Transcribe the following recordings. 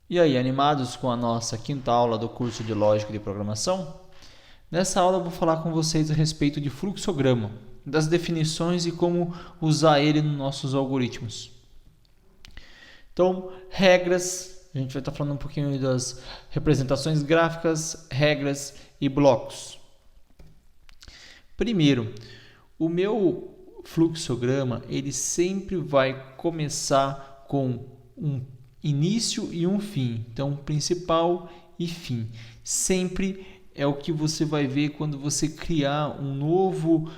E aí, animados com a nossa quinta aula do curso de Lógica de Programação? Nessa aula eu vou falar com vocês a respeito de fluxograma, das definições e como usar ele nos nossos algoritmos. Então, regras, a gente vai estar falando um pouquinho das representações gráficas, regras e blocos. Primeiro, o meu fluxograma, ele sempre vai começar com um início e um fim. Então, principal e fim. Sempre é o que você vai ver quando você criar um novo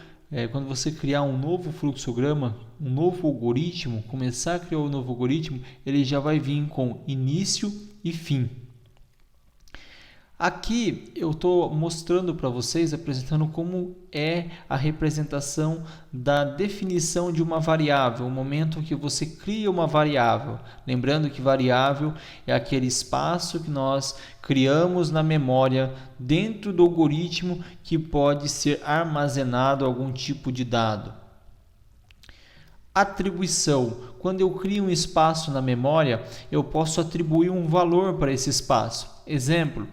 fluxograma, um novo algoritmo, começar a criar um novo algoritmo, ele já vai vir com início e fim. Aqui eu estou mostrando para vocês, apresentando como é a representação da definição de uma variável, o momento que você cria uma variável. Lembrando que variável é aquele espaço que nós criamos na memória dentro do algoritmo que pode ser armazenado algum tipo de dado. Atribuição. Quando eu crio um espaço na memória, eu posso atribuir um valor para esse espaço. Exemplo,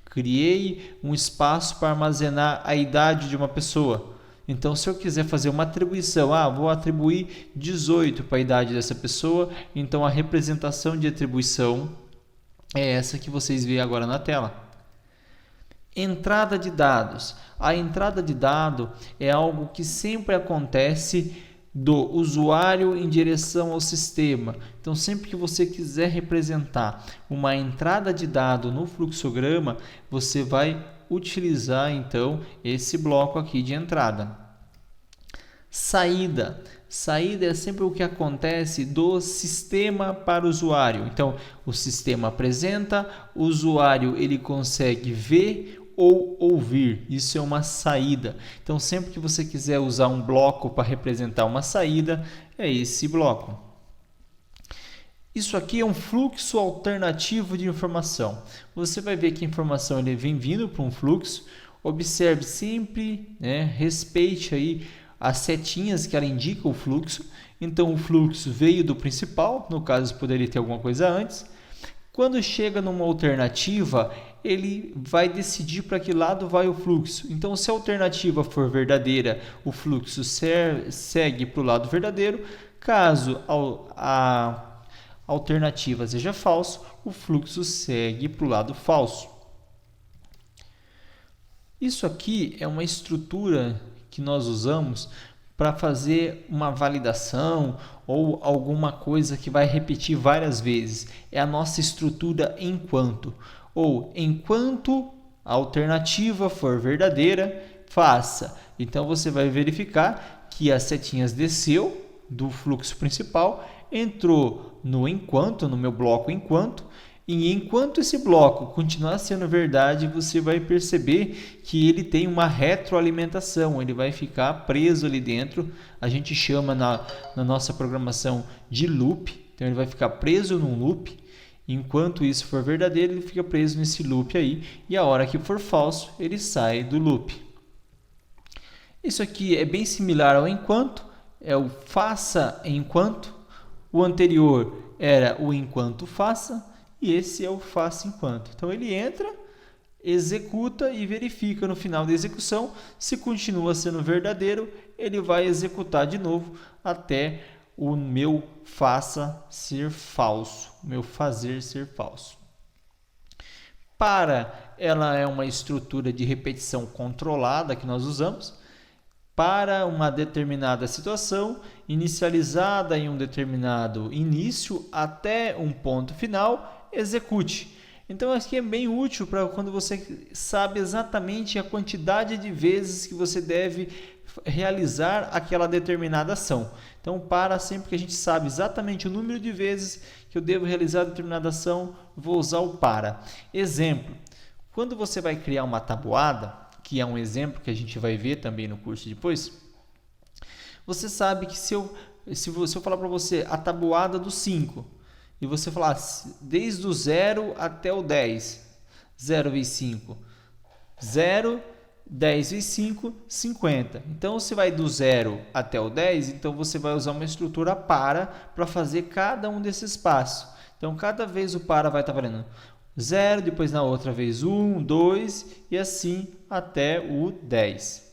criei um espaço para armazenar a idade de uma pessoa. Então, se eu quiser fazer uma atribuição, vou atribuir 18 para a idade dessa pessoa, então a representação de atribuição é essa que vocês veem agora na tela. Entrada de dados. A entrada de dado é algo que sempre acontece do usuário em direção ao sistema. Então, sempre que você quiser representar uma entrada de dado no fluxograma, você vai utilizar então esse bloco aqui de entrada. Saída. Saída é sempre o que acontece do sistema para o usuário. Então, o sistema apresenta, o usuário ele consegue ver ou ouvir. Isso é uma saída. Então, sempre que você quiser usar um bloco para representar uma saída, é esse bloco. Isso aqui é um fluxo alternativo de informação. Você vai ver que a informação ele vem vindo para um fluxo. Observe sempre, respeite aí as setinhas que ela indica o fluxo. Então, o fluxo veio do principal, no caso poderia ter alguma coisa antes. Quando chega numa alternativa, ele vai decidir para que lado vai o fluxo. Então, se a alternativa for verdadeira, o fluxo segue para o lado verdadeiro. Caso a alternativa seja falso, o fluxo segue para o lado falso. Isso aqui é uma estrutura que nós usamos para fazer uma validação ou alguma coisa que vai repetir várias vezes. É a nossa estrutura enquanto. Ou enquanto a alternativa for verdadeira, faça. Então você vai verificar que as setinhas desceu do fluxo principal, entrou no enquanto, no meu bloco enquanto, e enquanto esse bloco continuar sendo verdade, você vai perceber que ele tem uma retroalimentação, ele vai ficar preso ali dentro. A gente chama na nossa programação de loop, então ele vai ficar preso num loop. Enquanto isso for verdadeiro, ele fica preso nesse loop aí, e a hora que for falso, ele sai do loop. Isso aqui é bem similar ao enquanto, é o faça enquanto. O anterior era o enquanto faça, e esse é o faça enquanto. Então ele entra, executa e verifica no final da execução. Se continua sendo verdadeiro, ele vai executar de novo até o meu faça ser falso, o meu fazer ser falso. Para, ela é uma estrutura de repetição controlada que nós usamos para uma determinada situação, inicializada em um determinado início até um ponto final, execute. Então, aqui é bem útil para quando você sabe exatamente a quantidade de vezes que você deve realizar aquela determinada ação. Então, para sempre que a gente sabe exatamente o número de vezes que eu devo realizar determinada ação, vou usar o para. Exemplo, quando você vai criar uma tabuada, que é um exemplo que a gente vai ver também no curso depois, você sabe que se eu falar para você a tabuada do 5, e você falar desde o 0 até o 10, 0 vezes 5, 0, 10 vezes 5, 50. Então, você vai do 0 até o 10, então você vai usar uma estrutura para fazer cada um desses passos. Então, cada vez o para vai estar valendo 0, depois na outra vez 1, 2 e assim até o 10.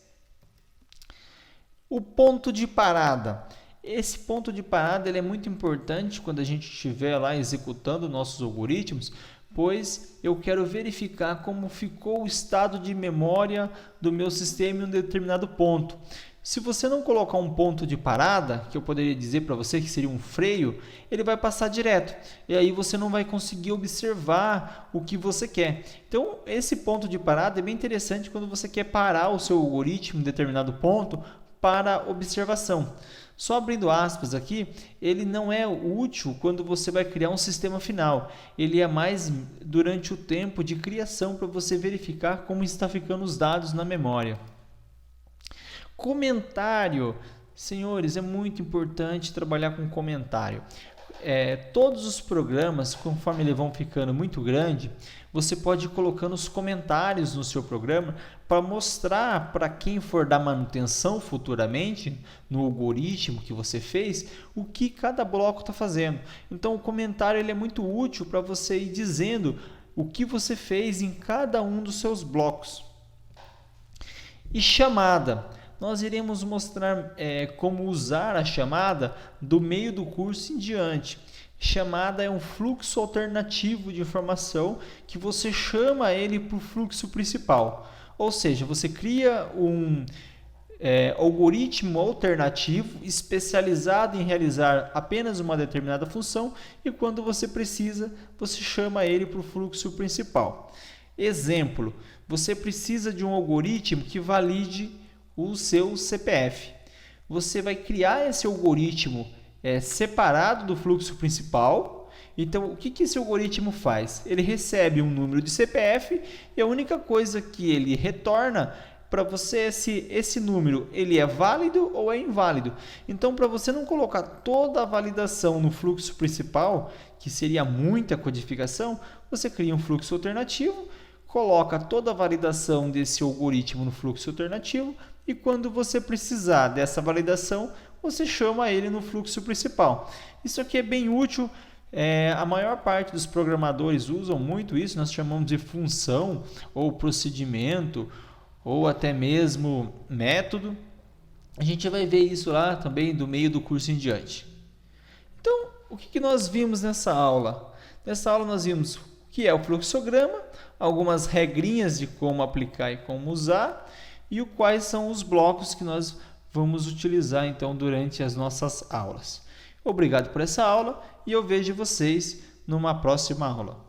O ponto de parada. Esse ponto de parada ele é muito importante quando a gente estiver lá executando nossos algoritmos, pois eu quero verificar como ficou o estado de memória do meu sistema em um determinado ponto. Se você não colocar um ponto de parada, que eu poderia dizer para você que seria um freio, ele vai passar direto. E aí você não vai conseguir observar o que você quer. Então, esse ponto de parada é bem interessante quando você quer parar o seu algoritmo em determinado ponto para observação. Só abrindo aspas aqui, ele não é útil quando você vai criar um sistema final. Ele é mais durante o tempo de criação para você verificar como está ficando os dados na memória. Comentário. Senhores, é muito importante trabalhar com comentário. Todos os programas, conforme eles vão ficando muito grande, você pode ir colocando os comentários no seu programa para mostrar para quem for dar manutenção futuramente no algoritmo que você fez, o que cada bloco está fazendo. Então o comentário ele é muito útil para você ir dizendo o que você fez em cada um dos seus blocos. E chamada. Nós iremos mostrar como usar a chamada do meio do curso em diante. Chamada é um fluxo alternativo de informação que você chama ele para o fluxo principal. Ou seja, você cria um algoritmo alternativo especializado em realizar apenas uma determinada função e quando você precisa, você chama ele para o fluxo principal. Exemplo, você precisa de um algoritmo que valide o seu CPF. Você vai criar esse algoritmo separado do fluxo principal. Então, o que esse algoritmo faz? Ele recebe um número de CPF e a única coisa que ele retorna para você é se esse número ele é válido ou é inválido. Então, para você não colocar toda a validação no fluxo principal, que seria muita codificação, você cria um fluxo alternativo, coloca toda a validação desse algoritmo no fluxo alternativo e quando você precisar dessa validação, você chama ele no fluxo principal. Isso aqui é bem útil, a maior parte dos programadores usam muito isso, nós chamamos de função ou procedimento ou até mesmo método. A gente vai ver isso lá também do meio do curso em diante. Então, o que nós vimos nessa aula? Nessa aula nós vimos o que é o fluxograma, algumas regrinhas de como aplicar e como usar e quais são os blocos que nós vamos utilizar então durante as nossas aulas. Obrigado por essa aula e eu vejo vocês numa próxima aula.